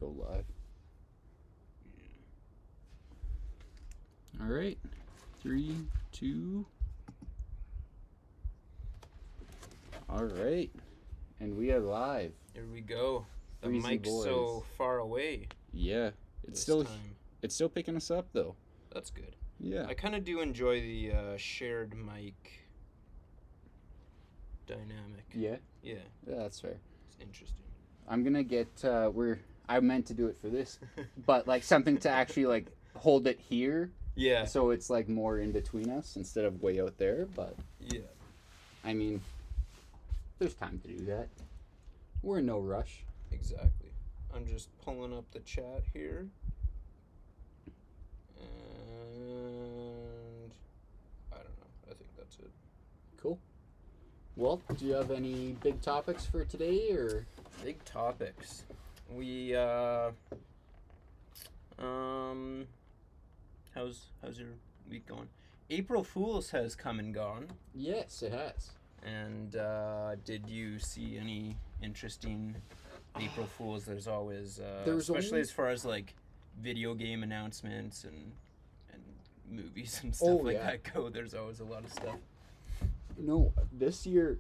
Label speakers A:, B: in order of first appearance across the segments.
A: go live. All right. 3, 2. All right. And we are live.
B: Here we go. The
A: Breezy
B: mic's
A: boys.
B: so far away.
A: Yeah. It's still picking us up though.
B: That's good.
A: Yeah.
B: I kind of do enjoy the shared mic dynamic.
A: Yeah.
B: Yeah.
A: Yeah, that's fair.
B: It's interesting.
A: I'm gonna get I meant to do it for this, but like something to actually like hold it here.
B: Yeah.
A: So it's like more in between us instead of way out there. But
B: Yeah.
A: I mean, there's time to do that. We're in no rush.
B: Exactly. I'm just pulling up the chat here. And I don't know. I think that's it.
A: Cool. Well, do you have any big topics for today, or
B: Big topics. We how's your week going? April Fool's has come and gone.
A: yes, it has.
B: And did you see any interesting April Fools? There's always, especially as far as like video game announcements and movies and stuff that go. There's always a lot of stuff.
A: No, this year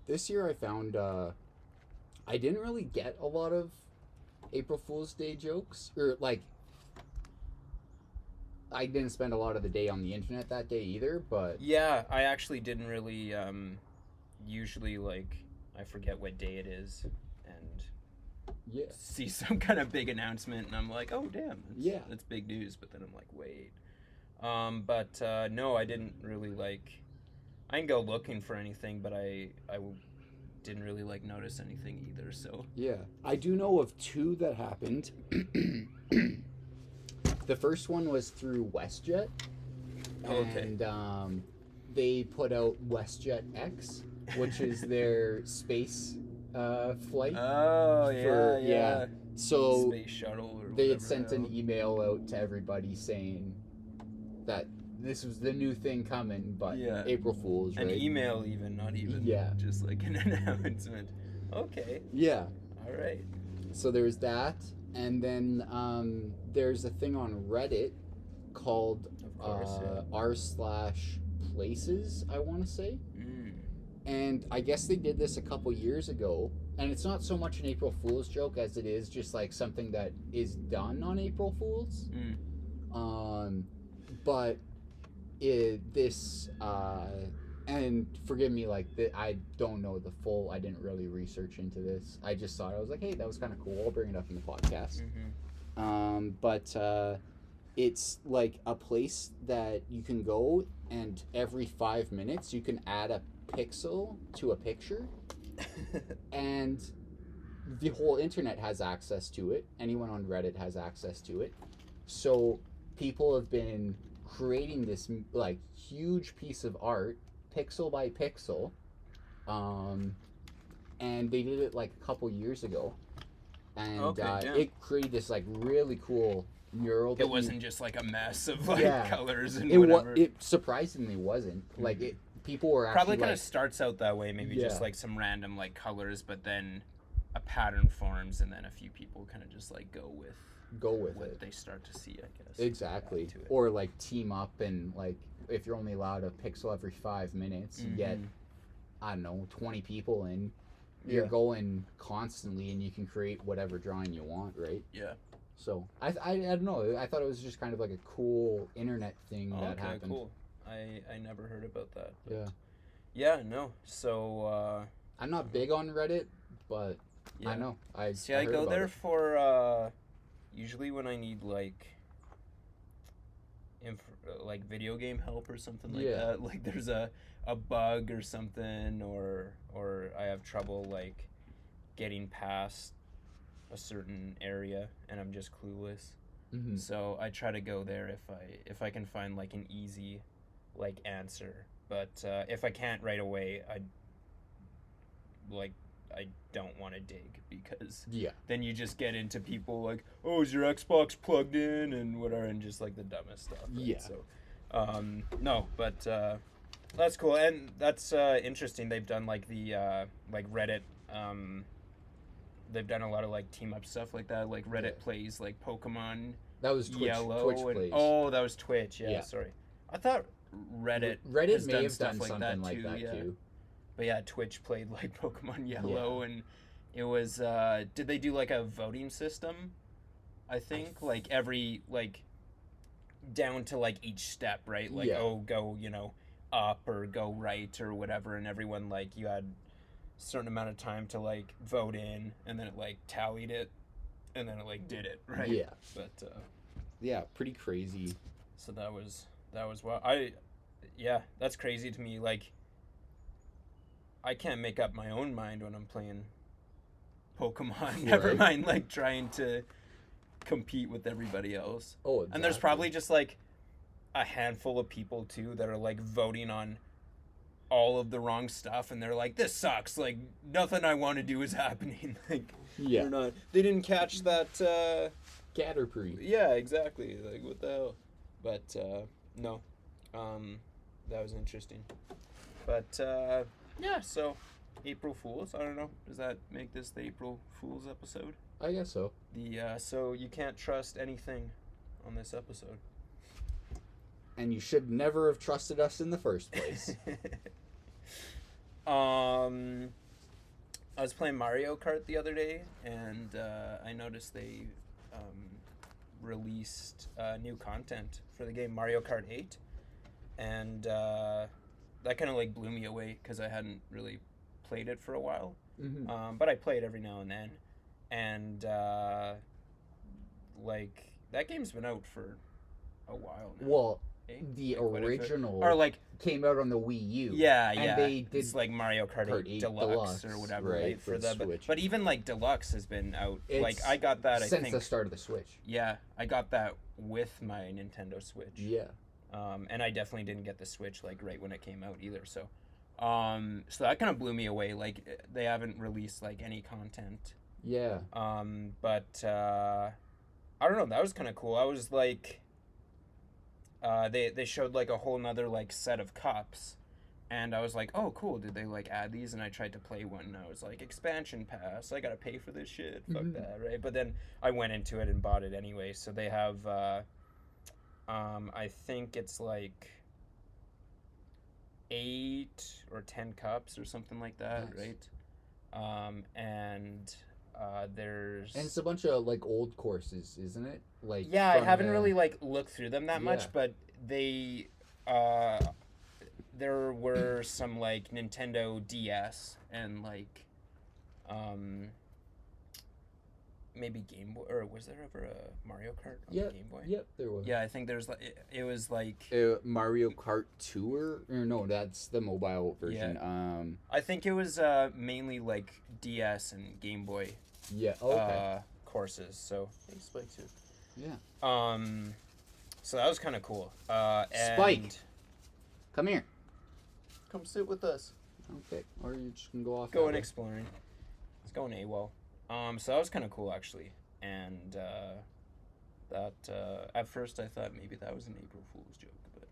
A: I found I didn't really get a lot of April Fool's Day jokes, or like I didn't spend a lot of the day on the internet that day either. But
B: yeah, I actually didn't really. Usually, like, I forget what day it is, and see some kind of big announcement, and I'm like, oh damn, that's big news. But then I'm like, wait, but no, I didn't really like. I didn't go looking for anything, but I didn't really like notice anything either. So
A: yeah, I do know of two that happened. The first one was through WestJet, and they put out WestJet X, which is their space flight.
B: Oh, yeah.
A: So
B: Space shuttle or
A: they had
B: whatever,
A: sent an email out to everybody saying that this was the new thing coming, but April Fool's, right?
B: An email even, not even just like an announcement. Okay.
A: Yeah.
B: All right.
A: So there's that, and then there's a thing on Reddit called r/places, I want to say. And I guess they did this a couple years ago, and it's not so much an April Fool's joke as it is just like something that is done on April Fool's. But and forgive me, like I don't know the full. I didn't really research into this. I just thought, I was like, hey, that was kind of cool. I'll bring it up in the podcast. But it's like a place that you can go, and every 5 minutes you can add a pixel to a picture, and the whole internet has access to it. Anyone on Reddit has access to it. So people have been creating this like huge piece of art, pixel by pixel, and they did it like a couple years ago, and it created this like really cool mural.
B: It wasn't just like a mess of like colors and whatever.
A: It surprisingly wasn't. Like it. People were actually
B: probably kind of starts out that way, maybe just like some random like colors, but then a pattern forms, and then a few people kind of just like go with what
A: it.
B: They start to see, I guess.
A: Exactly. Or like team up, and like if you're only allowed a pixel every 5 minutes, you get, I don't know, 20 people in. You're going constantly, and you can create whatever drawing you want, right?
B: Yeah. So
A: I don't know. I thought it was just kind of like a cool internet thing that happened.
B: Cool. I never heard about that.
A: Yeah.
B: Yeah, no. So
A: I'm not big on Reddit, but I know. I
B: go there for usually when I need like like video game help or something like that. Like there's a bug or something, or I have trouble like getting past a certain area and I'm just clueless. So I try to go there if I can find like an easy like answer, but if I can't right away, I don't want to dig, because then you just get into people like, oh, is your Xbox plugged in and whatever, and just like the dumbest stuff, right? So no, but that's cool, and that's interesting. They've done like the like Reddit they've done a lot of like team up stuff like that. Like Reddit plays like Pokemon.
A: That was Twitch.
B: Yellow
A: Twitch
B: and,
A: plays.
B: oh, that was Twitch. Yeah, sorry. I thought Reddit
A: may
B: done
A: have
B: stuff
A: done something like that too.
B: But yeah, Twitch played like Pokemon Yellow, and it was. Did they do like a voting system? I think like every like down to like each step, right? Like go up or go right or whatever, and everyone like you had a certain amount of time to like vote in, and then it like tallied it, and then it like did it, right?
A: Yeah.
B: But
A: yeah, pretty crazy.
B: So that was what that's crazy to me. Like I can't make up my own mind when I'm playing Pokemon. Never mind like trying to compete with everybody else.
A: Oh, exactly.
B: And there's probably just like a handful of people too that are like voting on all of the wrong stuff, and they're like, this sucks, like nothing I want to do is happening. Like they didn't catch that
A: Caterpie.
B: Yeah, exactly. Like what the hell. But no. That was interesting. But yeah, so April Fools, I don't know. Does that make this the April Fools episode?
A: I guess so.
B: So you can't trust anything on this episode.
A: And you should never have trusted us in the first place.
B: I was playing Mario Kart the other day, and I noticed they released new content for the game Mario Kart 8. And that kind of like blew me away because I hadn't really played it for a while. Mm-hmm. But I play it every now and then. And like that game's been out for a while now.
A: Well, the original
B: or like
A: came out on the Wii U.
B: Yeah,
A: and they did
B: it's like Mario Kart 8 Deluxe or whatever, right? For the
A: Switch.
B: But even like Deluxe has been out. Like I got that
A: since the start of the Switch.
B: Yeah, I got that with my Nintendo Switch.
A: Yeah.
B: And I definitely didn't get the Switch like right when it came out either. So, so that kind of blew me away. Like they haven't released like any content.
A: Yeah.
B: But I don't know. That was kind of cool. I was like, they showed like a whole nother like set of cups, and I was like, oh cool. Did they like add these? And I tried to play one, and I was like, expansion pass. I gotta pay for this shit. Fuck that, right? But then I went into it and bought it anyway. So they have. I think it's like 8 or 10 cups or something like that, nice. Right? And there's...
A: And it's a bunch of, like, old courses, isn't it? Like
B: yeah, I haven't really, like, looked through them that much, but they... there were some, like, Nintendo DS and, like... maybe Game Boy, or was there ever a Mario Kart on the Game Boy?
A: Yep, there was.
B: Yeah, I think there's like it was like
A: Mario Kart Tour, or no, that's the mobile version.
B: Yeah. I think it was mainly like DS and Game Boy.
A: Yeah. Okay.
B: Courses. So thanks, Spike too.
A: Yeah.
B: So that was kind of cool.
A: Spike, come here.
B: Come sit with us.
A: Okay. Or you just can go off.
B: Going exploring. It's going AWOL. So that was kind of cool, actually, and that at first I thought maybe that was an April Fool's joke, but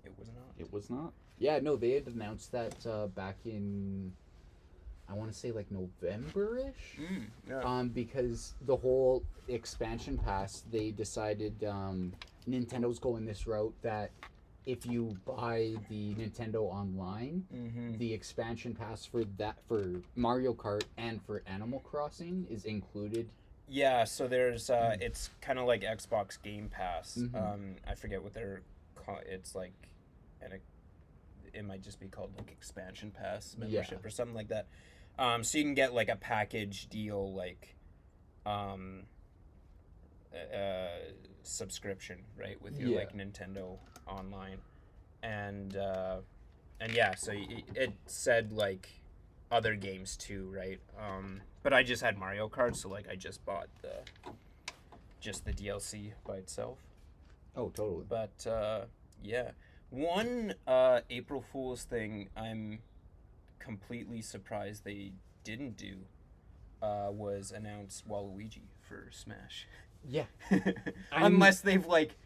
B: it was not.
A: It was not. Yeah, no, they had announced that back in, I want to say like November-ish.
B: Yeah.
A: Because the whole expansion pass, they decided Nintendo's going this route that if you buy the Nintendo Online, the expansion pass for Mario Kart and for Animal Crossing is included.
B: Yeah, so there's it's kind of like Xbox Game Pass. I forget what they're called. It's like, it might just be called like Expansion Pass membership or something like that. So you can get like a package deal, like subscription, right, with your like Nintendo Online, and yeah, so it said like other games too, right? But I just had Mario Kart, so like I just bought the DLC by itself.
A: Oh, totally.
B: But yeah, one April Fool's thing I'm completely surprised they didn't do was announce Waluigi for Smash.
A: Yeah.
B: Unless they've like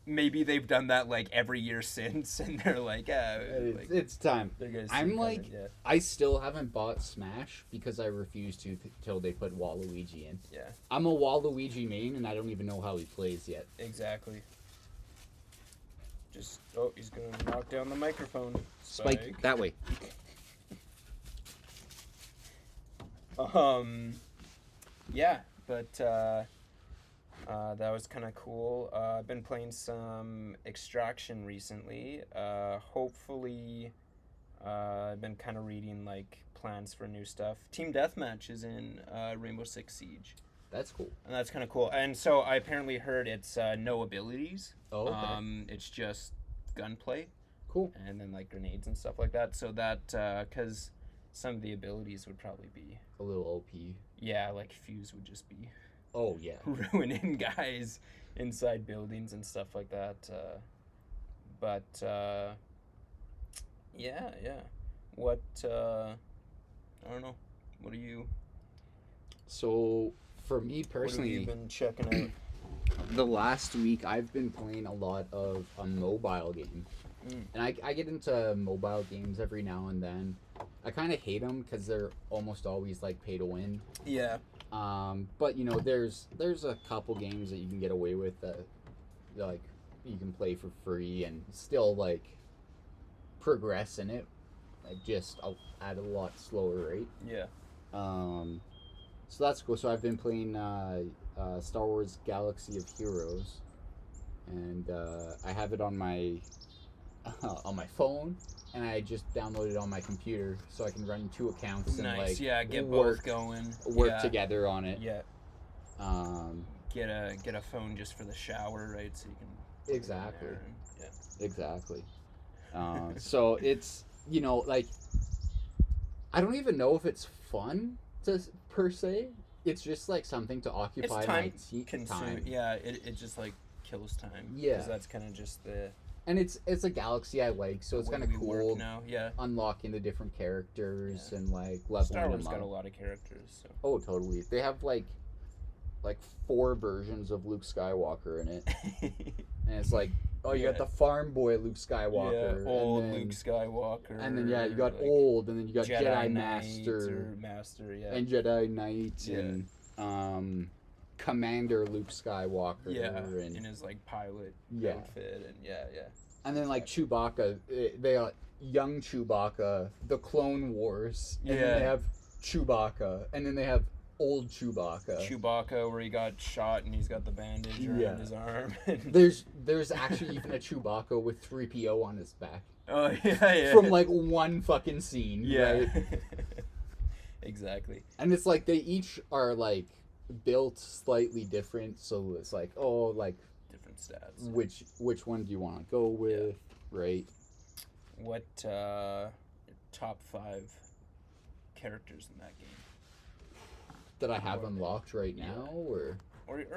B: maybe they've done that like every year since, and they're like,
A: it's time. I'm like,
B: yeah.
A: I still haven't bought Smash because I refuse to till they put Waluigi in.
B: Yeah.
A: I'm a Waluigi main, and I don't even know how he plays yet.
B: Exactly. Just, he's gonna knock down the microphone.
A: Spike that way.
B: Yeah, but that was kind of cool. I've been playing some Extraction recently. Hopefully, I've been kind of reading like plans for new stuff. Team Deathmatch is in Rainbow Six Siege.
A: That's cool.
B: And that's kind of cool. And so I apparently heard it's no abilities.
A: Oh, okay.
B: It's just gunplay.
A: Cool.
B: And then like grenades and stuff like that. So that, because some of the abilities would probably be
A: a little OP.
B: Yeah, like Fuse would just be.
A: Oh yeah.
B: Ruining guys inside buildings and stuff like that. Yeah. What? I don't know. What are you?
A: So for me personally,
B: what have you been checking out?
A: The last week I've been playing a lot of a mobile game. And I get into mobile games every now and then. I kind of hate them because they're almost always like pay to win.
B: Yeah.
A: But you know, there's a couple games that you can get away with that, like, you can play for free and still like progress in it, like just at a lot slower rate.
B: Yeah.
A: So that's cool. So I've been playing Star Wars Galaxy of Heroes, and I have it on my phone, and I just downloaded it on my computer so I can run 2 accounts and
B: nice.
A: like
B: get
A: work
B: both going.
A: Work together on it.
B: Yeah. Get a phone just for the shower, right? So you can.
A: Exactly.
B: Yeah.
A: Exactly. So it's, you know, like, I don't even know if it's fun per se. It's just like something to occupy my time.
B: Yeah, it just like kills time.
A: Yeah.
B: Because that's kind of just the.
A: And it's a galaxy I like, so it's kind of cool.
B: Now. Yeah.
A: Unlocking the different characters and like leveling
B: Star Wars
A: them up.
B: got a lot of characters. So.
A: Oh, totally. They have like 4 versions of Luke Skywalker in it, and it's like, oh, you got the farm boy Luke Skywalker,
B: old Luke Skywalker,
A: and then you got
B: like
A: old, and then you got
B: Jedi
A: Master,
B: yeah,
A: and Jedi Knight, and Commander Luke Skywalker, and
B: in his like pilot outfit, and
A: and then like Chewbacca, they got young Chewbacca, the Clone Wars, and then they have Chewbacca, and then they have old
B: Chewbacca where he got shot and he's got the bandage around his arm.
A: There's actually even a Chewbacca with 3PO on his back.
B: Oh yeah.
A: From like one fucking scene.
B: Yeah.
A: Right?
B: Exactly.
A: And it's like they each are like built slightly different, so it's like, oh, like
B: different stats.
A: Which one do you want to go with, right?
B: What top 5 characters in that game?
A: That I have unlocked right now, or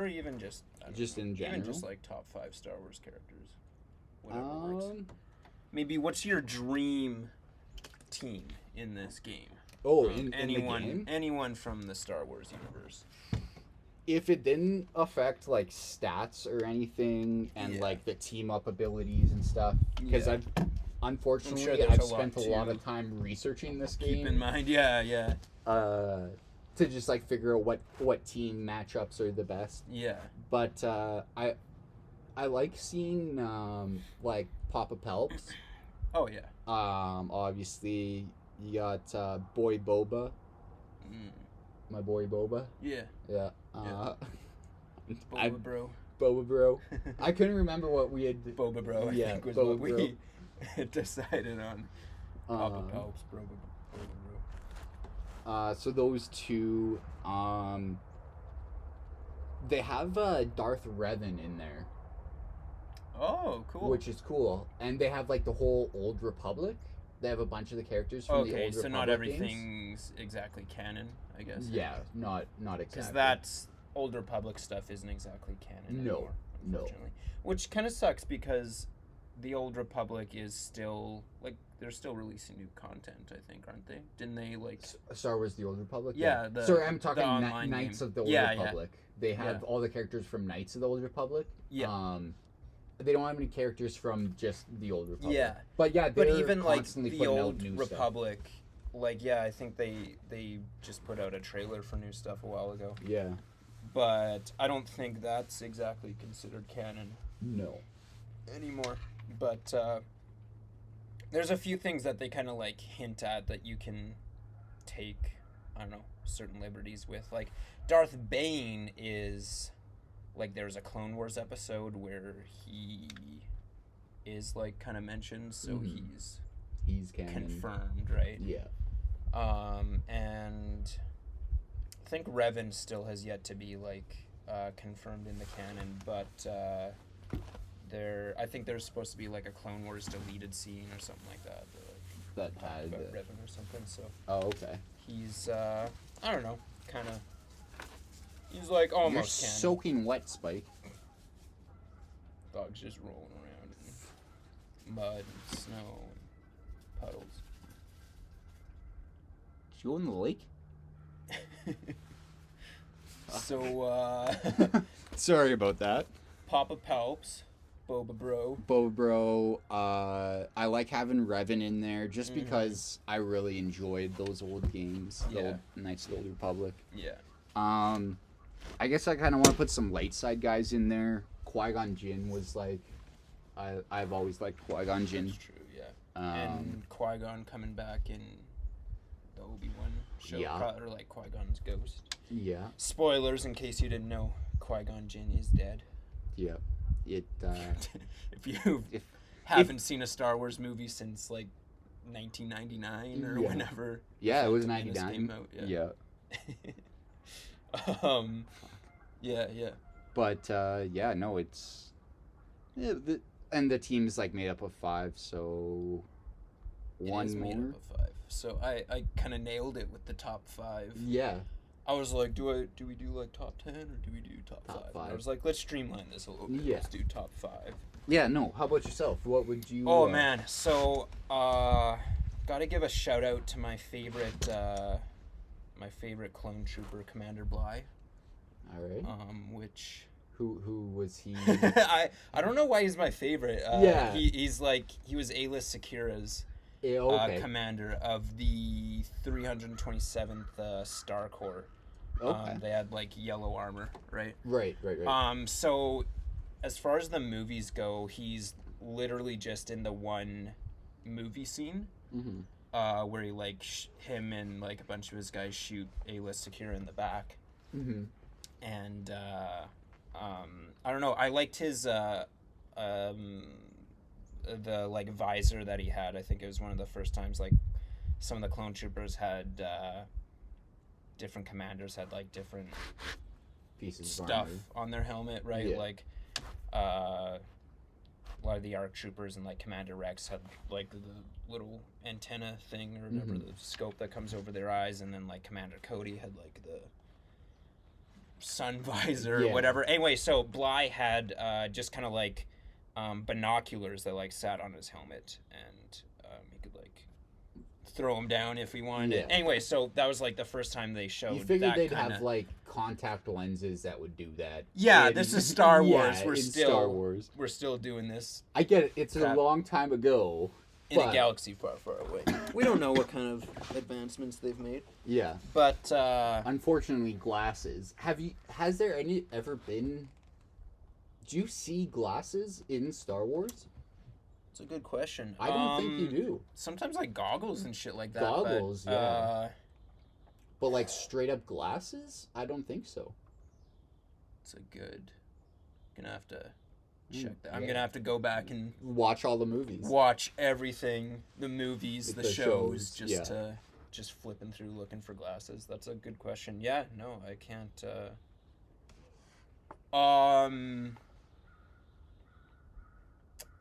B: even just
A: in general,
B: even just like top 5 Star Wars characters, whatever works. Maybe what's your dream team in this game?
A: Oh, in the game?
B: Anyone from the Star Wars universe.
A: If it didn't affect like stats or anything, and like the team up abilities and stuff, because unfortunately I've spent a lot of time researching this game.
B: Keep in mind,
A: to just like figure out what team matchups are the best. Yeah. But I like seeing like Papa Pelps.
B: Oh yeah.
A: Obviously you got Boy Boba. My boy Boba. Yeah. Yeah.
B: Boba
A: Bro. I couldn't remember what we had.
B: Boba Bro. I think was what we decided on. Papa Pelps, Boba Bro.
A: So those 2, they have Darth Revan in there.
B: Oh, cool.
A: Which is cool. And they have like the whole Old Republic. They have a bunch of the characters from the Old Republic.
B: Okay, so not everything's exactly canon, I guess.
A: Yeah, not exactly.
B: Because that's Old Republic stuff isn't exactly canon anymore, unfortunately. Which kind of sucks because the Old Republic is still like they're still releasing new content, I think, aren't they? Didn't they like
A: Star Wars: The Old Republic?
B: Yeah.
A: Sorry, I'm talking Knights of the Old Republic.
B: Yeah.
A: They have all the characters from Knights of the Old Republic.
B: Yeah.
A: they don't have any characters from just the Old Republic.
B: Yeah.
A: But yeah,
B: but
A: they're
B: even like
A: constantly
B: the
A: putting
B: Old
A: out new
B: Republic, like yeah, I think they just put out a trailer for new stuff a while ago.
A: Yeah.
B: But I don't think that's exactly considered canon.
A: No.
B: Anymore. But there's a few things that they kind of like hint at that you can take, I don't know, certain liberties with. Like Darth Bane is like there's a Clone Wars episode where he is like kind of mentioned, so he's
A: canon.
B: Confirmed, right?
A: Yeah.
B: And I think Revan still has yet to be like confirmed in the canon, but I think there's supposed to be like a Clone Wars deleted scene or something like that.
A: That had
B: about Revan or something. So.
A: Oh, okay.
B: He's I don't know, kind of. He's like almost
A: You're
B: canon.
A: soaking wet, Spike.
B: Dog's just rolling around in mud and snow and puddles.
A: Did you go in the lake?
B: So,
A: Sorry about that.
B: Papa Palps, Boba
A: Bro. I like having Revan in there just because I really enjoyed those old games, the old Knights of the Old Republic.
B: Yeah.
A: I guess I kind of want to put some light side guys in there. Qui-Gon Jinn was like, I've always liked Qui-Gon Jinn.
B: That's true, yeah. And Qui-Gon coming back in the Obi-Wan show, or like Qui-Gon's ghost.
A: Yeah.
B: Spoilers in case you didn't know, Qui-Gon Jinn is dead.
A: Yeah.
B: If you haven't seen a Star Wars movie since like 1999 or whenever.
A: Yeah, it was 99. Yeah.
B: Yeah.
A: But no, it's and the team's like made up of 5, so one more.
B: Made up of 5. So I kind of nailed it with the top 5.
A: Yeah.
B: I was like, do we do like top 10 or do we do top 5? And I was like, let's streamline this a little bit. Yeah. Let's do top 5.
A: Yeah, no. How about yourself? What would you?
B: Oh man, so gotta give a shout out to my favorite clone trooper, Commander Bly.
A: All right.
B: Which.
A: Who was he?
B: I don't know why he's my favorite. He's like he was Aayla Secura's commander of the 327th Star Corps.
A: Okay.
B: They had like yellow armor, right?
A: Right.
B: So as far as the movies go, he's literally just in the one movie scene where he like him and like a bunch of his guys shoot Aayla Secura in the back. And I don't know, I liked his the like visor that he had. I think it was one of the first times like some of the clone troopers had different commanders had like different
A: pieces
B: stuff on their helmet, right? Yeah. Like a lot of the ARC troopers and like Commander Rex had like the little antenna thing or whatever, the scope that comes over their eyes, and then like Commander Cody had like the sun visor or whatever. Anyway, so Bly had just kind of like binoculars that like sat on his helmet, and he could like throw them down if he wanted. Anyway, so that was like the first time they showed.
A: You figured they'd have like contact lenses that would do that.
B: Yeah, this is Star Wars.
A: Star Wars.
B: We're still doing this.
A: I get it. It's a long time ago.
B: In a galaxy far, far away. We don't know what kind of advancements they've made.
A: Yeah.
B: But
A: unfortunately, glasses. Has there ever been? Do you see glasses in Star Wars?
B: It's a good question.
A: I don't think you do.
B: Sometimes like goggles and shit like that.
A: Goggles, yeah. But like straight up glasses? I don't think so.
B: It's a good. Gonna have to check that. I'm gonna have to go back and
A: watch all the movies. Watch
B: everything, the movies, the shows, just flipping through looking for glasses. That's a good question. Yeah, no, I can't.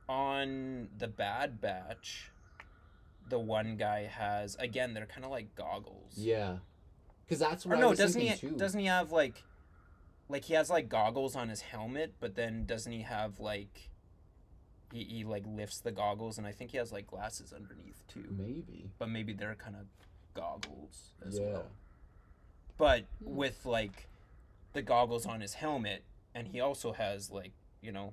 B: On the Bad Batch, the one guy has, again, they're kind of like goggles.
A: Yeah, because that's what I was thinking too.
B: Doesn't he have like he has like goggles on his helmet, but then doesn't he have like he like lifts the goggles, and I think he has like glasses underneath too.
A: Maybe.
B: But maybe they're kind of goggles as well. But with like the goggles on his helmet, and he also has like, you know,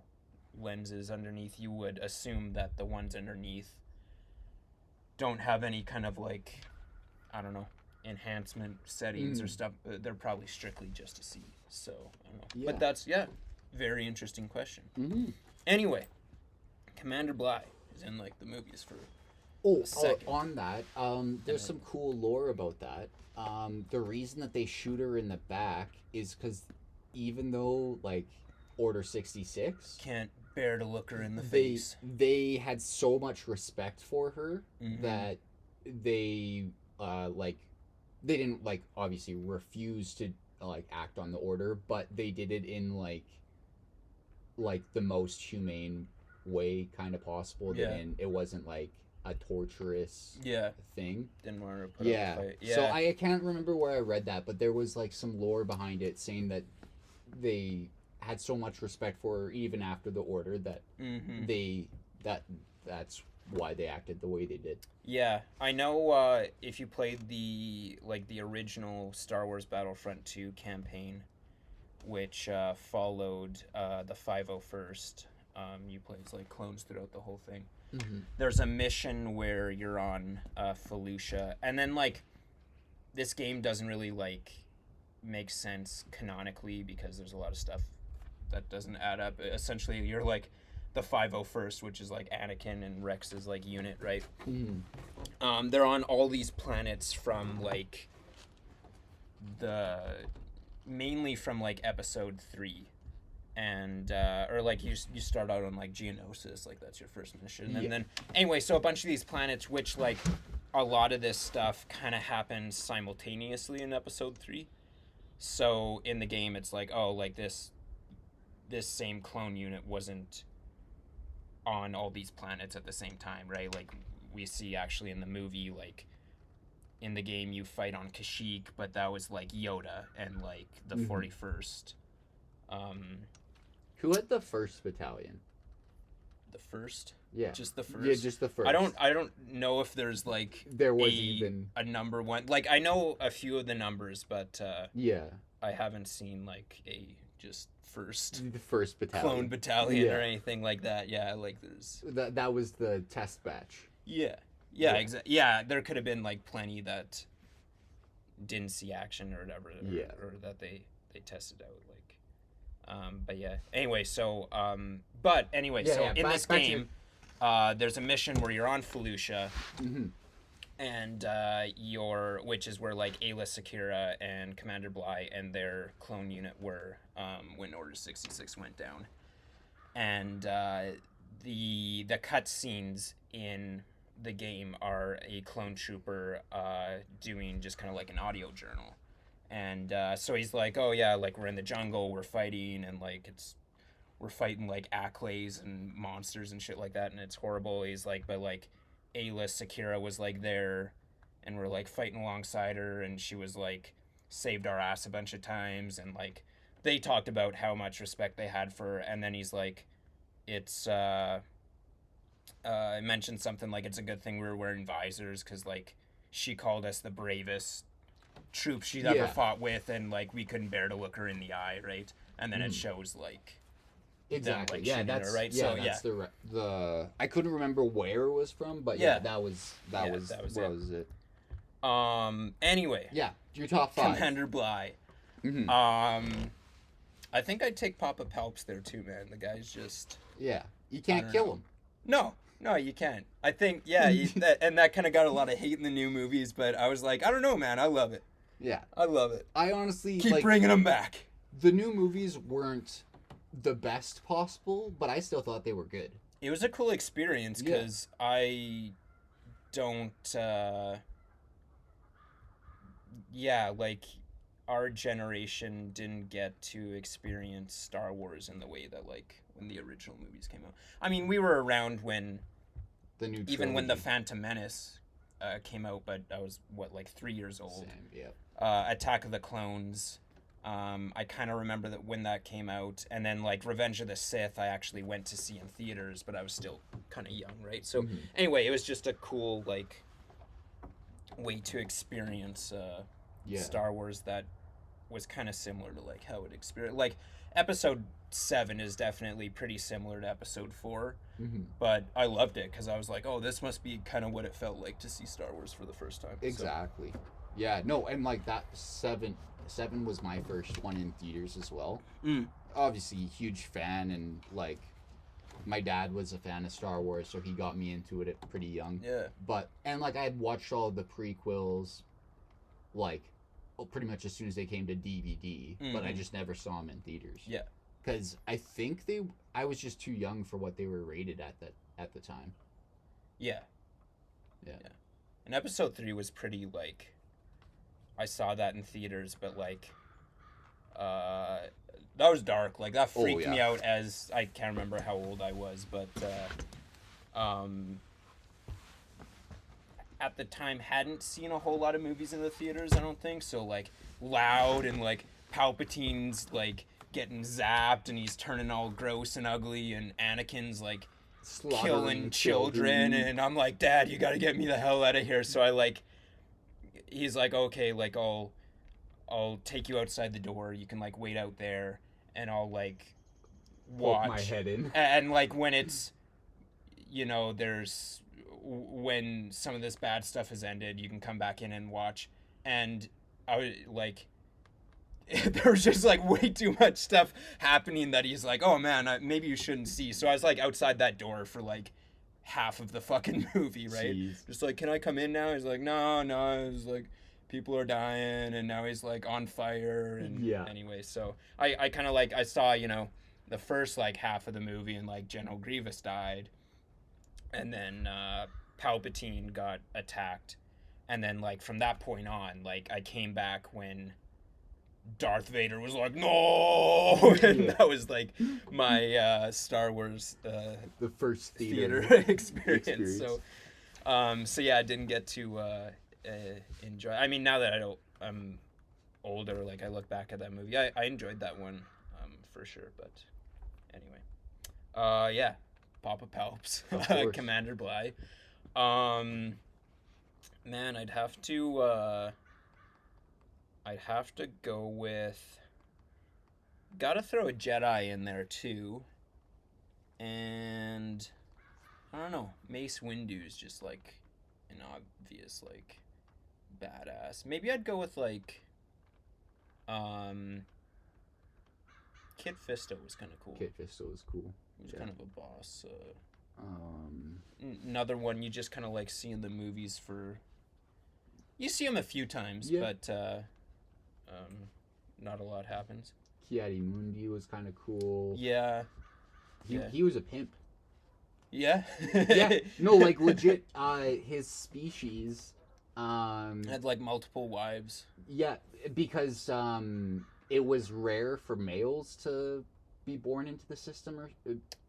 B: lenses underneath, you would assume that the ones underneath don't have any kind of like, I don't know, enhancement settings or stuff. They're probably strictly just to see. So I don't know. Yeah. But that's very interesting question. Anyway, Commander Bly is in like the movies for a second.
A: On that, there's some cool lore about that. The reason that they shoot her in the back is because even though like Order 66
B: can't bear to look her in the face,
A: they had so much respect for her that they they didn't like obviously refuse to like act on the order, but they did it in like the most humane way kind of possible. And it wasn't like a torturous thing.
B: Didn't want to put up a fight.
A: So I can't remember where I read that, but there was like some lore behind it saying that they had so much respect for her even after the order that that's why they acted the way they did.
B: Yeah, I know if you played the original Star Wars Battlefront 2 campaign, which followed the 501st, you played as like clones throughout the whole thing. There's a mission where you're on Felucia, and then like this game doesn't really like make sense canonically because there's a lot of stuff that doesn't add up. Essentially, you're like the 501st, which is like Anakin and Rex's like unit, right? They're on all these planets from like mainly from like episode 3, and or like you start out on like Geonosis, like that's your first mission, and then anyway, so a bunch of these planets, which like a lot of this stuff kind of happens simultaneously in episode 3. So in the game, it's like, oh, like this same clone unit wasn't on all these planets at the same time, right? Like we see actually in the movie, like in the game you fight on Kashyyyk, but that was like Yoda and like the 41st.
A: Who had the 1st battalion?
B: The 1st?
A: Yeah.
B: Just the 1st?
A: Yeah, just the 1st.
B: I don't know if there's like a number one. Like I know a few of the numbers, but I haven't seen like a just
A: the 1st battalion.
B: Clone battalion or anything like that. Yeah, like there's
A: that was the test batch.
B: Yeah, exactly. Yeah, there could have been like plenty that didn't see action or whatever, or that they tested out like. But yeah. Anyway, so in this game, there's a mission where you're on Felucia, and which is where like Ayla Secura and Commander Bly and their clone unit were when Order 66 went down, and the cutscenes in the game are a clone trooper doing just kind of like an audio journal, and so he's like, oh yeah, like we're in the jungle, we're fighting, and like we're fighting like Acklays and monsters and shit like that, and it's horrible. He's like, but like Ayla Secura was like there, and we're like fighting alongside her, and she was like saved our ass a bunch of times, and like they talked about how much respect they had for her, and then he's like, it's I mentioned something like it's a good thing we were wearing visors because like she called us the bravest troops she'd ever fought with, and like we couldn't bear to look her in the eye, right? And then it shows like
A: exactly
B: them, like,
A: that's
B: her, right?
A: That's the I couldn't remember where it was from, but that was it.
B: Anyway,
A: your top 5.
B: Commander Bly. I think I'd take Papa Palps there too, man. The guy's just
A: you can't kill him.
B: No, you can't. I think that kind of got a lot of hate in the new movies, but I was like, I don't know, man. I love it.
A: Yeah,
B: I love it.
A: I honestly
B: keep bringing them back.
A: The new movies weren't the best possible, but I still thought they were good.
B: It was a cool experience because I don't. Like our generation didn't get to experience Star Wars in the way that like when the original movies came out. I mean, we were around when when the Phantom Menace came out, but I was like 3 years old.
A: Same,
B: Attack of the Clones. I kind of remember that when that came out, and then like Revenge of the Sith, I actually went to see in theaters, but I was still kind of young, right? So anyway, it was just a cool like way to experience Star Wars that was kind of similar to like how it experienced. Like episode 7 is definitely pretty similar to episode 4, but I loved it because I was like, oh, this must be kind of what it felt like to see Star Wars for the first time.
A: Exactly. So. Yeah. No, and like that 7 was my first one in theaters as well. Obviously, huge fan, and like my dad was a fan of Star Wars, so he got me into it at pretty young.
B: Yeah.
A: But and like I had watched all of the prequels, like pretty much as soon as they came to DVD, but I just never saw them in theaters.
B: Yeah.
A: Because I think I was just too young for what they were rated at the time.
B: Yeah. And episode 3 was pretty like, I saw that in theaters, but like, that was dark. Like that freaked me out as I can't remember how old I was, but at the time hadn't seen a whole lot of movies in the theaters, I don't think. So like loud and like Palpatine's like getting zapped and he's turning all gross and ugly and Anakin's like killing children and I'm like, Dad, you gotta get me the hell out of here. So I like, he's like, okay, like I'll take you outside the door. You can like wait out there and I'll like watch.
A: Poke my head in.
B: And like when it's, you know, when some of this bad stuff has ended, you can come back in and watch. And I was like, there was just like way too much stuff happening that he's like, oh man, maybe you shouldn't see. So I was like outside that door for like half of the fucking movie, right? Jeez. Just like, can I come in now? He's like, no. It was like, people are dying, and now he's like on fire. And anyway, so I kind of like, I saw, you know, the first like half of the movie, and like General Grievous died, and then Palpatine got attacked, and then like from that point on, like I came back when Darth Vader was like, no, and that was like my Star Wars
A: the first
B: theater experience. So yeah, I didn't get to enjoy. I mean, now that I'm older, like I look back at that movie, I enjoyed that one for sure. But anyway, yeah, Papa Palps, Commander Bly. Man, I'd have to go with. Gotta throw a Jedi in there too, and I don't know. Mace Windu's just like an obvious like badass. Maybe I'd go with like Kit Fisto was kind of cool.
A: Kit Fisto was cool.
B: He was kind of a boss. Another one you just kind of like see in the movies for. You see him a few times, but not a lot happens.
A: Ki-Adi-Mundi was kind of cool.
B: Yeah.
A: He was a pimp.
B: Yeah?
A: Yeah. No, like, legit, his species...
B: had, like, multiple wives.
A: Yeah, because it was rare for males to be born into the system or...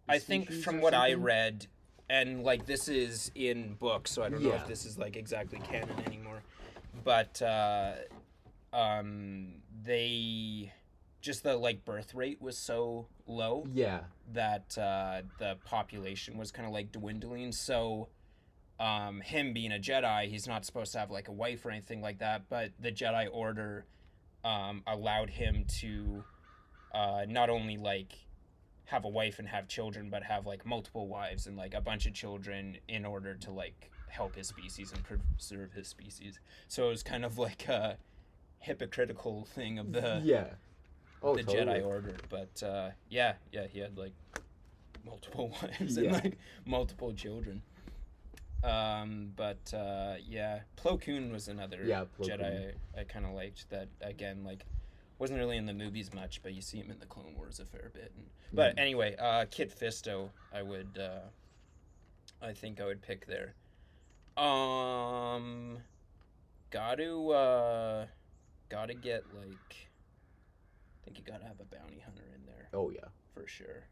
B: I think from what I read, and, like, this is in books, so I don't know if this is, like, exactly canon anymore, but, they... Just the, like, birth rate was so low that the population was kind of, like, dwindling. So, him being a Jedi, he's not supposed to have, like, a wife or anything like that. But the Jedi Order allowed him to not only, like, have a wife and have children, but have, like, multiple wives and, like, a bunch of children in order to, like, help his species and preserve his species. So it was kind of, like, a hypocritical thing of the...
A: Totally.
B: Jedi Order, but he had like multiple wives and like multiple children. Plo Koon was another Jedi I kind of liked. That again, like, wasn't really in the movies much, but you see him in the Clone Wars a fair bit. But anyway, Kit Fisto, I think I would pick there. Gotta get like. I think you gotta have a bounty hunter in there.
A: Oh yeah,
B: for sure.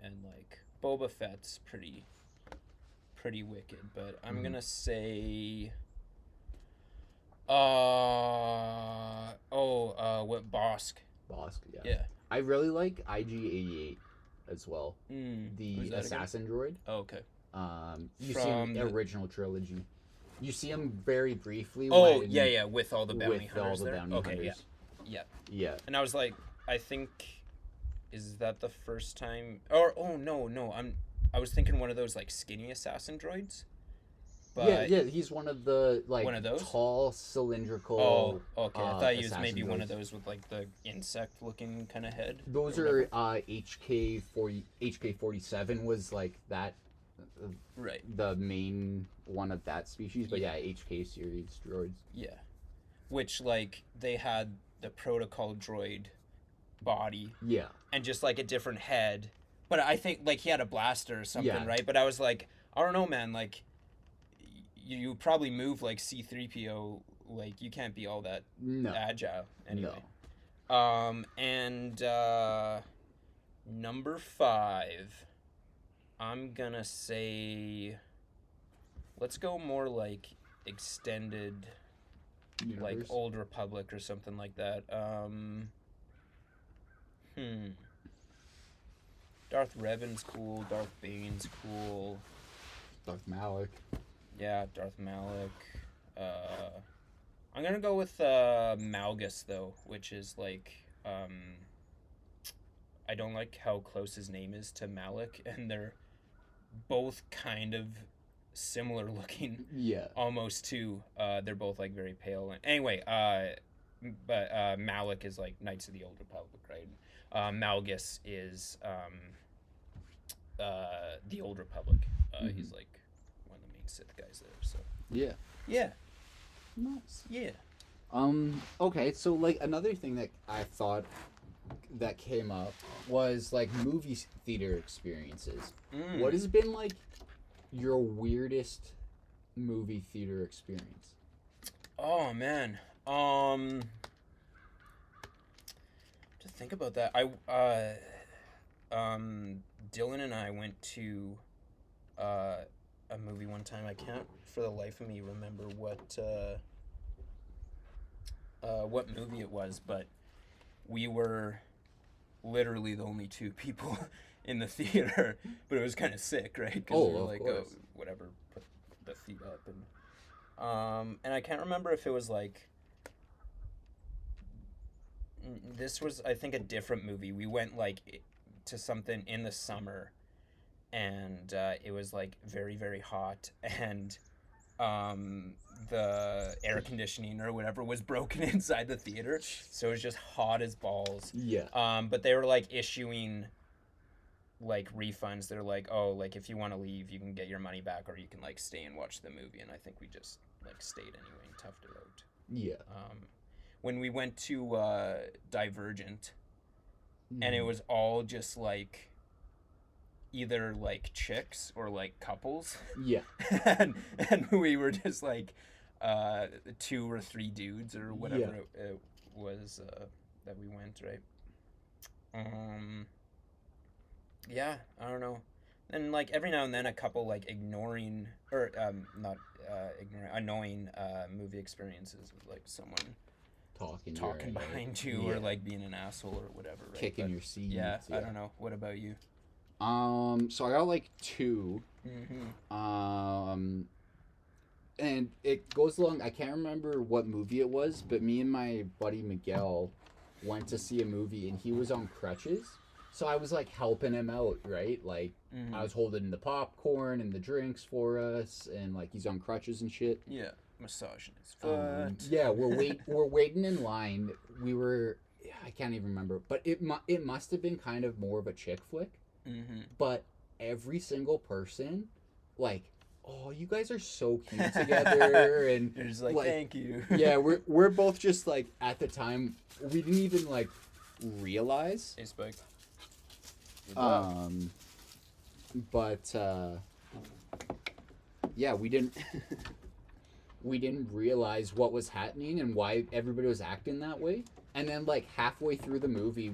B: And like Boba Fett's pretty wicked, but I'm gonna say, what Bosk?
A: Bosk, yeah. I really like IG-88 as well. The Assassin Droid.
B: Oh, okay.
A: You see him in the original trilogy. You see him very briefly.
B: Oh, with all the bounty hunters there.
A: Okay, yeah.
B: Yeah.
A: Yeah.
B: And I was like, I think, is that the first time? Or no, I was thinking one of those like skinny assassin droids.
A: But yeah, he's one of the like
B: one of those?
A: tall cylindrical.
B: Oh, okay. I thought he was maybe
A: droids.
B: One of those with like the insect-looking kind of head.
A: Those are HK47 was like that.
B: Right.
A: The main one of that species, but yeah, HK series droids.
B: Yeah. Which like they had the protocol droid body.
A: Yeah.
B: And just like a different head. But I think like he had a blaster or something, right? But I was like, I don't know, man, like you probably move like C-3PO, like you can't be all that agile anyway. No. And number 5, I'm gonna say, let's go more like extended universe. Like Old Republic or something like that. Darth Revan's cool, Darth Bane's cool.
A: Darth Malak.
B: Yeah, Darth Malak. I'm gonna go with Malgus though, which is like I don't like how close his name is to Malak, and they're both kind of similar looking.
A: Yeah.
B: Almost too. They're both like very pale. Anyway, but Malak is like Knights of the Old Republic, right? Malgus is the Old Republic. He's like one of the main Sith guys there. So
A: yeah. Nice.
B: Yeah.
A: Okay, so like another thing that I thought that came up was like movie theater experiences. What has been like your weirdest movie theater experience?
B: Oh man. To think about that, Dylan and I went to a movie one time. I can't for the life of me remember what movie it was, but we were literally the only 2 people in the theater, but it was kind of sick, right? Because we were like, oh, whatever, put the feet up, and I can't remember if it was like, this was, I think, a different movie. We went like to something in the summer, and it was like very, very hot, and the air conditioning or whatever was broken inside the theater, so it was just hot as balls.
A: Yeah.
B: But they were like issuing like refunds. They're like, oh, like if you want to leave, you can get your money back, or you can like stay and watch the movie. And I think we just like stayed anyway and toughed it out.
A: Yeah.
B: When we went to Divergent, and it was all just like either like chicks or like couples.
A: Yeah.
B: and we were just like 2 or 3 dudes or whatever it was that we went, right? Yeah, I don't know. And like every now and then a couple like ignoring or not ignoring, annoying movie experiences with like someone talking behind you or like being an asshole or whatever, right?
A: Kicking your seat.
B: Yeah, I don't know. What about you?
A: So I got like 2. And it goes along, I can't remember what movie it was, but me and my buddy Miguel went to see a movie and he was on crutches. So I was like helping him out, right? Like I was holding the popcorn and the drinks for us, and like he's on crutches and shit.
B: Yeah, massaging his foot.
A: Yeah, we're waiting in line. I can't even remember, but it must have been kind of more of a chick flick. But every single person, like, oh, you guys are so cute together, and
B: you're just like, thank you.
A: Yeah, we're both just like, at the time we didn't even like realize.
B: Hey, Spike.
A: But yeah, we didn't realize what was happening and why everybody was acting that way. And then like halfway through the movie,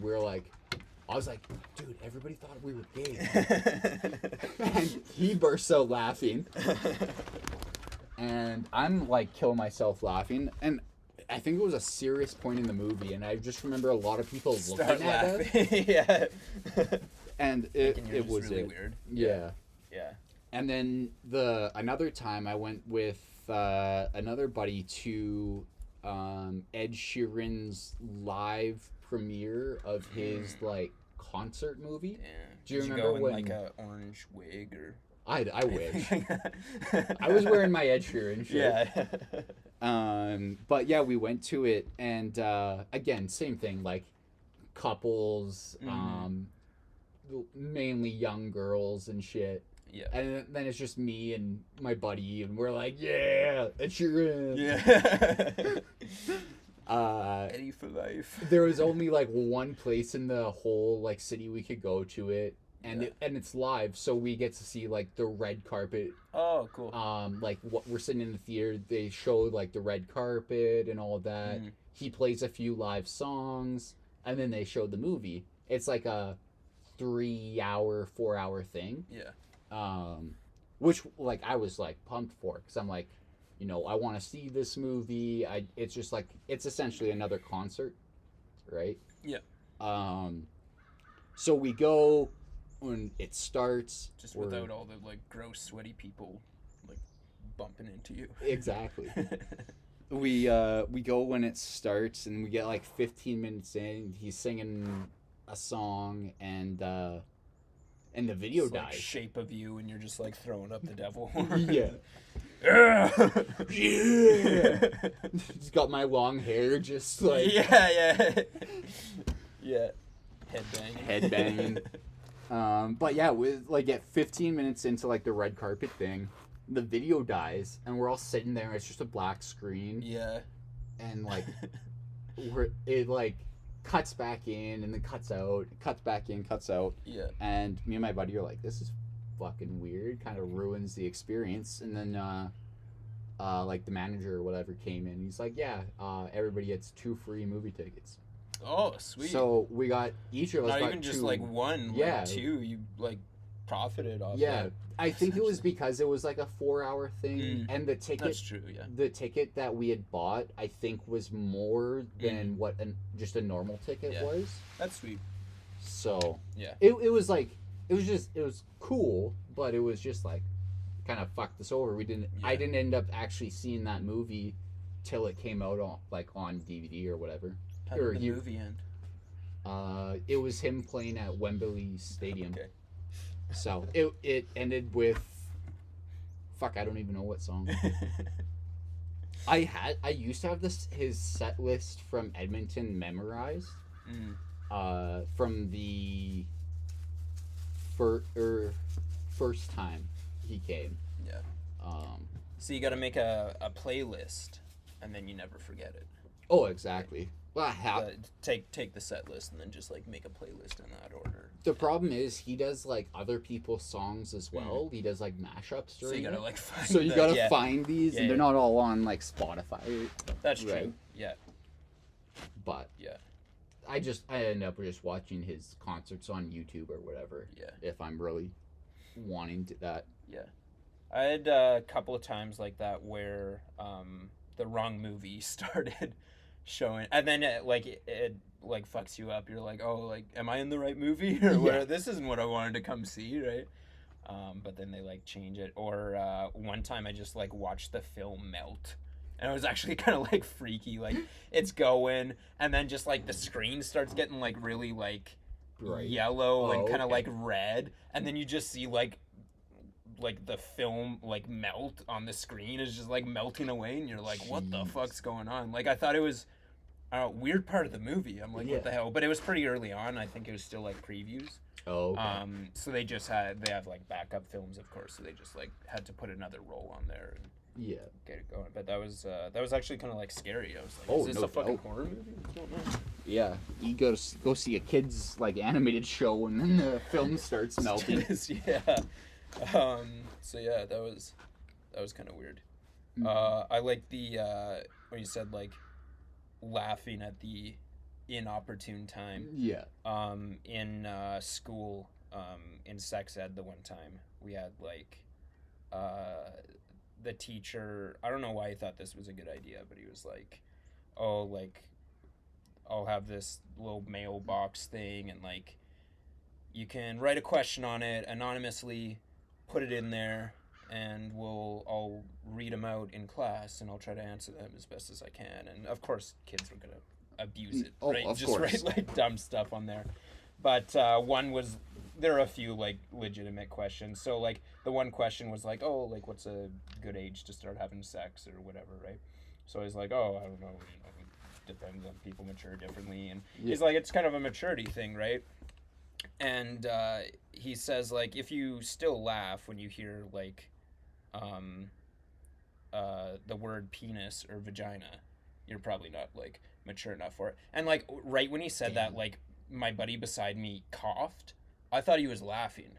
A: I was like, dude, everybody thought we were gay. And he burst out laughing. And I'm like killing myself laughing. And I think it was a serious point in the movie. And I just remember a lot of people looking at us.
B: Yeah.
A: And it was
B: really weird.
A: Yeah.
B: Yeah.
A: And then another time I went with another buddy to Ed Sheeran's live premiere of his like concert movie.
B: Yeah.
A: Do you
B: Did
A: remember
B: you go in
A: when
B: like a orange wig or?
A: I wish. I was wearing my Ed Sheeran shirt.
B: Yeah.
A: But yeah, we went to it, and again, same thing, like couples, mainly young girls and shit.
B: Yeah.
A: And then it's just me and my buddy, and we're like, yeah, Ed Sheeran.
B: Yeah. Eddie for life.
A: There was only like one place in the whole like city we could go to it, and it's live, so we get to see like the red carpet.
B: Oh, cool.
A: Like what we're sitting in the theater, they show like the red carpet and all of that. He plays a few live songs, and then they show the movie. It's like a 3-hour, 4-hour thing.
B: Yeah.
A: Which like I was like pumped for, because I'm like, you know, I want to see this movie. It's just like, it's essentially another concert, right?
B: Yeah.
A: So we go when it starts.
B: Just without all the like gross, sweaty people like bumping into you.
A: Exactly. We go when it starts, and we get like 15 minutes in. He's singing a song, and the video
B: it's
A: dies.
B: Like Shape of You, and you're just like throwing up the devil.
A: Yeah.
B: Yeah.
A: He's got my long hair, just like
B: yeah.
A: Headbanging. But yeah, with like at 15 minutes into like the red carpet thing, the video dies, and we're all sitting there. It's just a black screen.
B: Yeah.
A: And like, it like cuts back in and then cuts out, cuts back in, cuts out.
B: Yeah. And
A: me and my buddy are like, this is fucking weird. Kind of ruins the experience. And then like the manager or whatever came in. He's like, yeah, everybody gets 2 free movie tickets.
B: Oh, sweet.
A: So we got, each of us
B: Not
A: got
B: even just
A: 2.
B: like one,
A: yeah.
B: Like 2. You like profited off
A: yeah.
B: that.
A: I think it was because it was like a 4-hour thing, and the ticket.
B: That's true. Yeah.
A: The ticket that we had bought, I think, was more than what just a normal ticket was.
B: That's sweet.
A: So
B: yeah,
A: it was like it was cool, but it was just like kind of fucked us over. We didn't. Yeah. I didn't end up actually seeing that movie till it came out on DVD or whatever.
B: How did the movie end?
A: It was him playing at Wembley Stadium.
B: Okay.
A: So it ended with, fuck, I don't even know what song. I used to have his set list from Edmonton memorized. From the first time he came.
B: Yeah. So you got to make a playlist, and then you never forget it.
A: Oh, exactly. Well,
B: take the set list and then just like make a playlist in that order.
A: The problem is he does like other people's songs as well. He does like mashups.
B: So you gotta like find.
A: So you gotta find these, and they're not all on like Spotify.
B: That's true. Yeah.
A: But
B: yeah,
A: I end up just watching his concerts on YouTube or whatever. Yeah. If I'm really wanting that.
B: Yeah. I had a couple of times like that where the wrong movie started showing, and then it like fucks you up. You're like, oh, like, am I in the right movie or what? This isn't what I wanted to come see, right? But then they like change it. Or one time I just like watched the film melt, and it was actually kind of like freaky. Like it's going, and then just like the screen starts getting like really like yellow and kind of like red, and then you just see like the film like melt on the screen is just like melting away, and you're like, what the fuck's going on? Like I thought it was a weird part of the movie. I'm like, what the hell? But it was pretty early on. I think it was still like previews.
A: Oh. Okay.
B: So they have like backup films, of course. So they just like had to put another roll on there and get it going. But that was actually kind of like scary. I was like, is this a fucking horror movie? What's going on?
A: Yeah, you go see a kid's like animated show, and then the film starts melting.
B: Yeah. So yeah, that was kind of weird. I like the when you said like laughing at the inopportune time.
A: Yeah.
B: In school, in sex ed, the one time we had like the teacher. I don't know why he thought this was a good idea, but he was like, "Oh, like I'll have this little mailbox thing, and like you can write a question on it anonymously." Put it in there, and I'll read them out in class, and I'll try to answer them as best as I can. And of course, kids are gonna abuse it, right?
A: Of
B: Just
A: course.
B: write like dumb stuff on there. But there are a few like legitimate questions. So like the one question was like, oh, like what's a good age to start having sex or whatever, right? So I was like, oh, I don't know. Depends on people mature differently, and he's like, it's kind of a maturity thing, right? And he says like, if you still laugh when you hear like the word penis or vagina, you're probably not like mature enough for it. And like right when he said that, like my buddy beside me coughed. I thought he was laughing.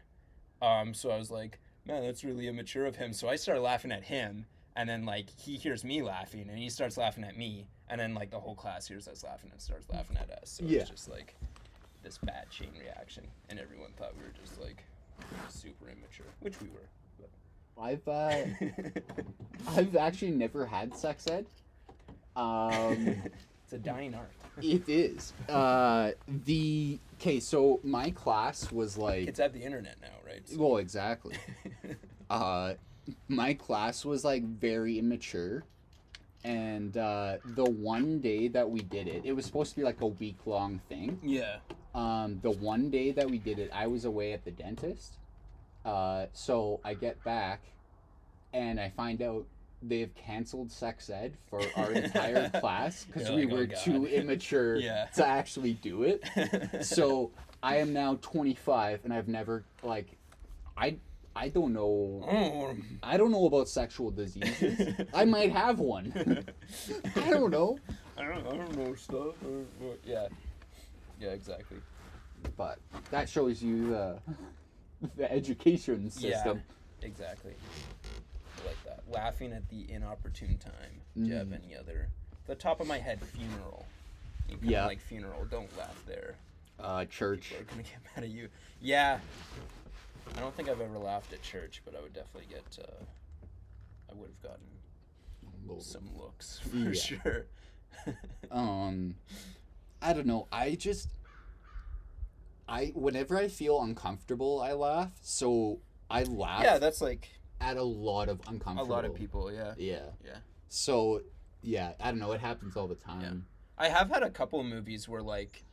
B: So I was like, man, that's really immature of him. So I started laughing at him, and then like he hears me laughing and he starts laughing at me, and then like the whole class hears us laughing and starts laughing at us. So it's just like this bad chain reaction, and everyone thought we were just like super immature, which we were. But.
A: I've actually never had sex ed.
B: It's a dying art.
A: It is. So my class was like,
B: it's at the internet now, right? So.
A: Well, exactly. My class was like very immature, and the one day that we did it, it was supposed to be like a week-long thing.
B: Yeah.
A: The one day that we did it, I was away at the dentist. So I get back, and I find out they've canceled sex ed for our entire class because we were too immature to actually do it. So I am now 25, and I've never I don't know. I don't know about sexual diseases. I might have one. I don't know.
B: I don't know stuff. Yeah, exactly.
A: But that shows you the education system.
B: Yeah, exactly. I like that. Laughing at the inopportune time. Do you have any other? The top of my head, funeral. You can like funeral. Don't laugh there.
A: Church.
B: People are gonna get mad at you. Yeah. I don't think I've ever laughed at church, but I would definitely get. I would have gotten some looks for sure.
A: I don't know. Whenever I feel uncomfortable, I laugh. So I laugh.
B: Yeah, that's like
A: at a lot of uncomfortable.
B: A lot of people, yeah.
A: Yeah. So I don't know. It happens all the time.
B: Yeah. I have had a couple of movies where like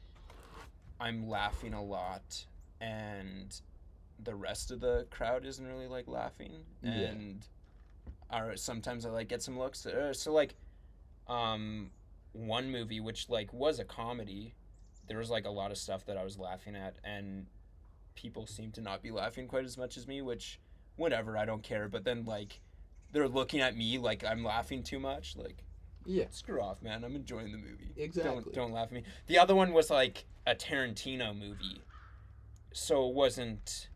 B: I'm laughing a lot, and the rest of the crowd isn't really like laughing, and sometimes I like get some looks. So like, one movie which like was a comedy, there was like a lot of stuff that I was laughing at, and people seem to not be laughing quite as much as me, which whatever, I don't care. But then like they're looking at me like I'm laughing too much, like screw off, man, I'm enjoying the movie.
A: Exactly.
B: Don't laugh at me. The other one was like a Tarantino movie, so it wasn't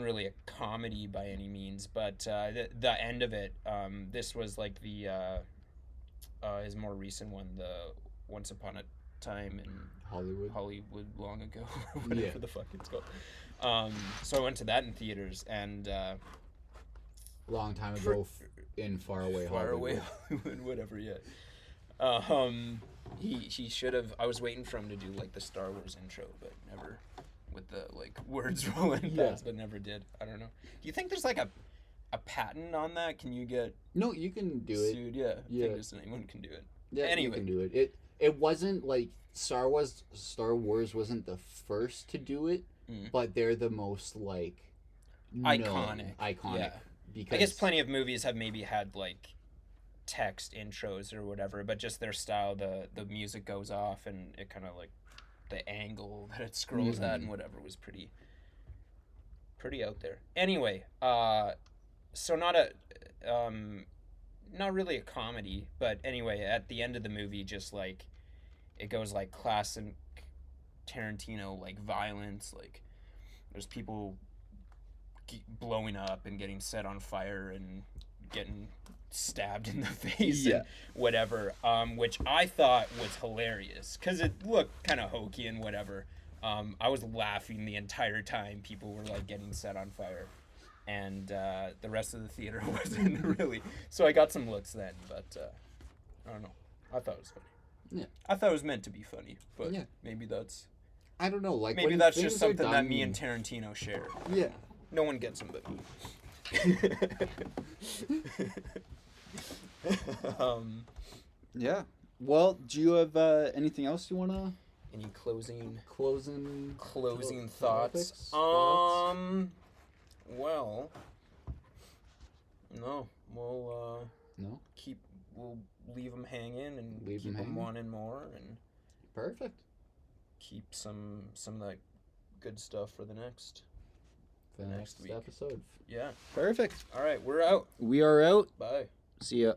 B: really a comedy by any means, but the end of it, this was like the his more recent one, the Once Upon a Time in Hollywood long ago, or whatever the fuck it's called. So I went to that in theaters, and
A: long time ago in faraway Hollywood,
B: whatever. He should have. I was waiting for him to do like the Star Wars intro, but never. With the like words rolling past, but never did. I don't know. Do you think there's like a patent on that? Can you get
A: No, you can do
B: sued? I think just anyone can do it.
A: Yeah,
B: anyway,
A: you can do it. It wasn't like Star Wars wasn't the first to do it, but they're the most like
B: iconic.
A: Yeah. Because
B: I guess plenty of movies have maybe had like text intros or whatever, but just their style, the music goes off and it kind of like the angle that it scrolls at and whatever was pretty out there. Anyway, so not really a comedy, but anyway, at the end of the movie, just like it goes like classic Tarantino, like violence, like there's people blowing up and getting set on fire and getting stabbed in the face and whatever, which I thought was hilarious because it looked kind of hokey and whatever. I was laughing the entire time people were like getting set on fire, and the rest of the theater wasn't really. So I got some looks then, but I don't know. I thought it was funny. Yeah, I thought it was meant to be funny, but maybe that's.
A: I don't know. Like
B: maybe that's just something that me and Tarantino share.
A: Yeah.
B: No one gets them but me.
A: Yeah. Well, do you have anything else you wanna?
B: Any closing
A: thoughts?
B: Well, no. We'll
A: no.
B: We'll leave them hanging and keep them wanting more and.
A: Perfect.
B: Keep some of that good stuff for the next
A: next
B: week.
A: episode.
B: Yeah.
A: Perfect.
B: All right, we're out.
A: We are out.
B: Bye.
A: See ya.